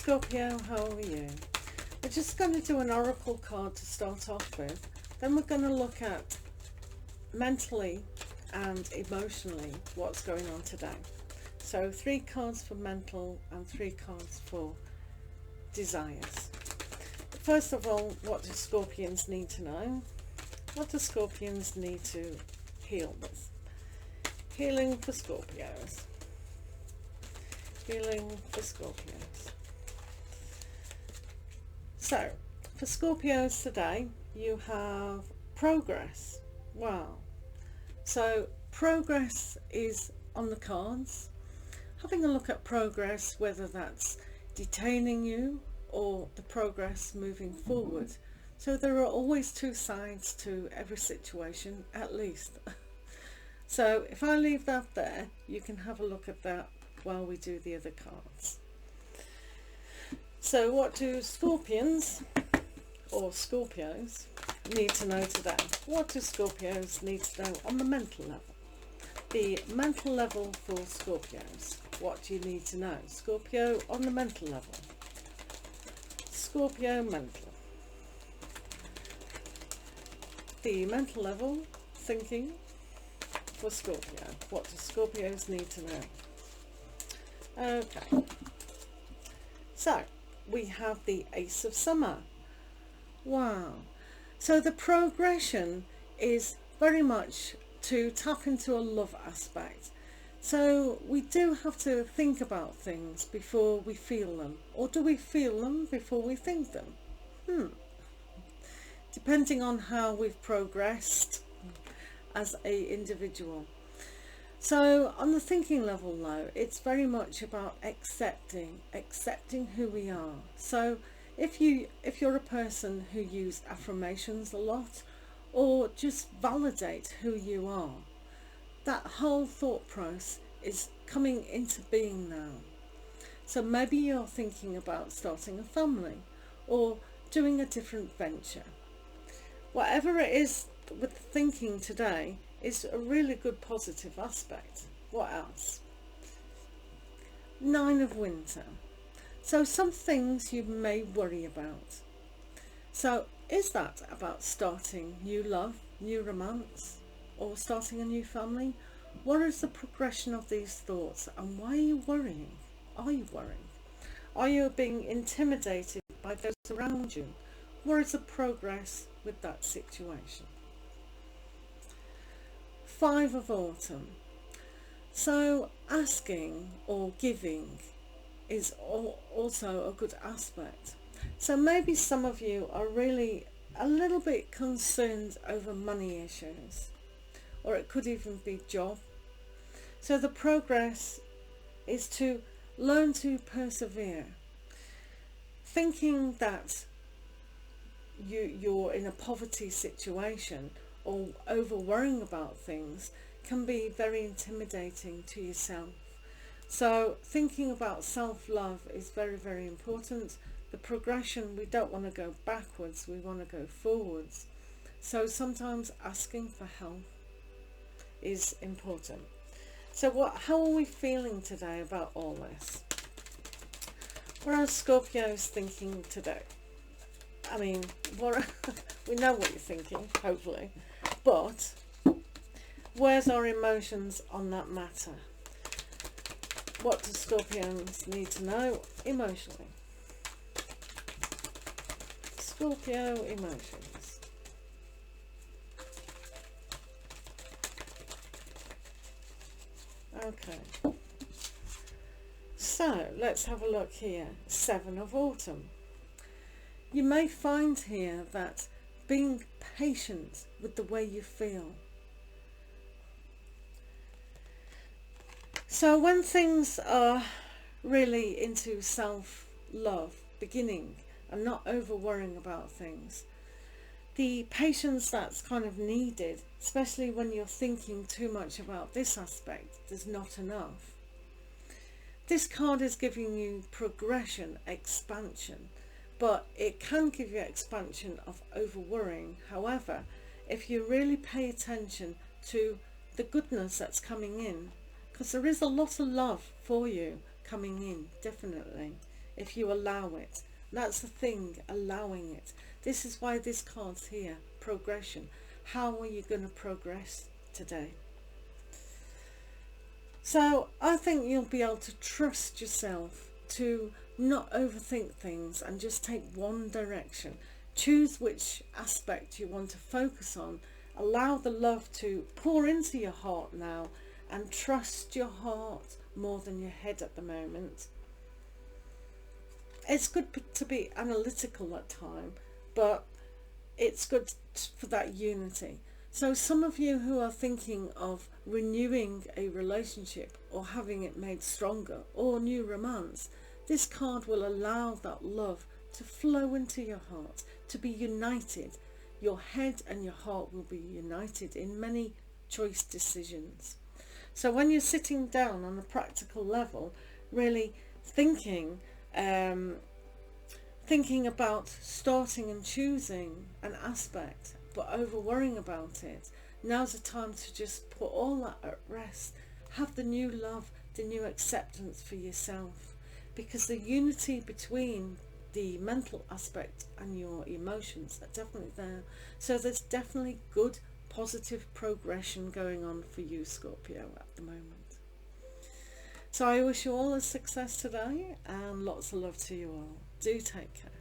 Scorpio, how are you? We're just going to do an oracle card to start off with. Then we're going to look at mentally and emotionally what's going on today. So 3 cards for mental and 3 cards for desires. First of all, what do Scorpions need to know? What do Scorpions need to heal with? Healing for Scorpios. Healing for Scorpios. So, for Scorpios today, you have progress. Wow. So, progress is on the cards. Having a look at progress, whether that's detaining you or the progress moving forward. So there are always 2 sides to every situation, at least. So if I leave that there, you can have a look at that while we do the other cards. So what do Scorpions or Scorpios need to know today? What do Scorpios need to know on the mental level? The mental level for Scorpios. What do you need to know? Scorpio on the mental level. Scorpio mental. The mental level thinking for Scorpio. What do Scorpios need to know? Okay. So we have the Ace of Summer. Wow. So the progression is very much to tap into a love aspect. So we do have to think about things before we feel them. Or do we feel them before we think them? Depending on how we've progressed as an individual. So on the thinking level though, it's very much about accepting who we are. So if you're a person who uses affirmations a lot, or just validate who you are, that whole thought process is coming into being now. So maybe you're thinking about starting a family or doing a different venture. Whatever it is with thinking today is a really good positive aspect. What else? 9 of Winter. So some things you may worry about. So is that about starting new love, new romance, or starting a new family? What is the progression of these thoughts, and why are you worrying? Are you worrying? Are you being intimidated by those around you? What is the progress with that situation? 5 of Autumn. So asking or giving is also a good aspect. So maybe some of you are really a little bit concerned over money issues, or it could even be job. So the progress is to learn to persevere. Thinking that you're in a poverty situation or over worrying about things can be very intimidating to yourself. So thinking about self-love is very, very important. The progression, we don't want to go backwards, we want to go forwards. So sometimes asking for help is important. So how are we feeling today about all this? What are Scorpios thinking today? I mean, we know what you're thinking, hopefully, but where's our emotions on that matter? What do Scorpions need to know emotionally? Scorpio emotions. Okay. So let's have a look here. 7 of Autumn. You may find here that being patient with the way you feel. So when things are really into self-love, beginning, and not over worrying about things, the patience that's kind of needed, especially when you're thinking too much about this aspect, there's not enough. This card is giving you progression, expansion, but it can give you expansion of over worrying. However, if you really pay attention to the goodness that's coming in, because there is a lot of love for you coming in, definitely. if you allow it. That's the thing, allowing it. This is why this card's here, progression. How are you going to progress today? So I think you'll be able to trust yourself to not overthink things and just take one direction. Choose which aspect you want to focus on. Allow the love to pour into your heart now, and trust your heart more than your head at the moment. It's good to be analytical at times, but it's good for that unity. So some of you who are thinking of renewing a relationship or having it made stronger, or new romance, this card will allow that love to flow into your heart, to be united. Your head and your heart will be united in many choice decisions. So when you're sitting down on a practical level, really thinking about starting and choosing an aspect, but over worrying about it, now's the time to just put all that at rest. Have the new love, the new acceptance for yourself, because the unity between the mental aspect and your emotions are definitely there. So there's definitely good positive progression going on for you, Scorpio, at the moment. So I wish you all a success today, and lots of love to you all. Do take care.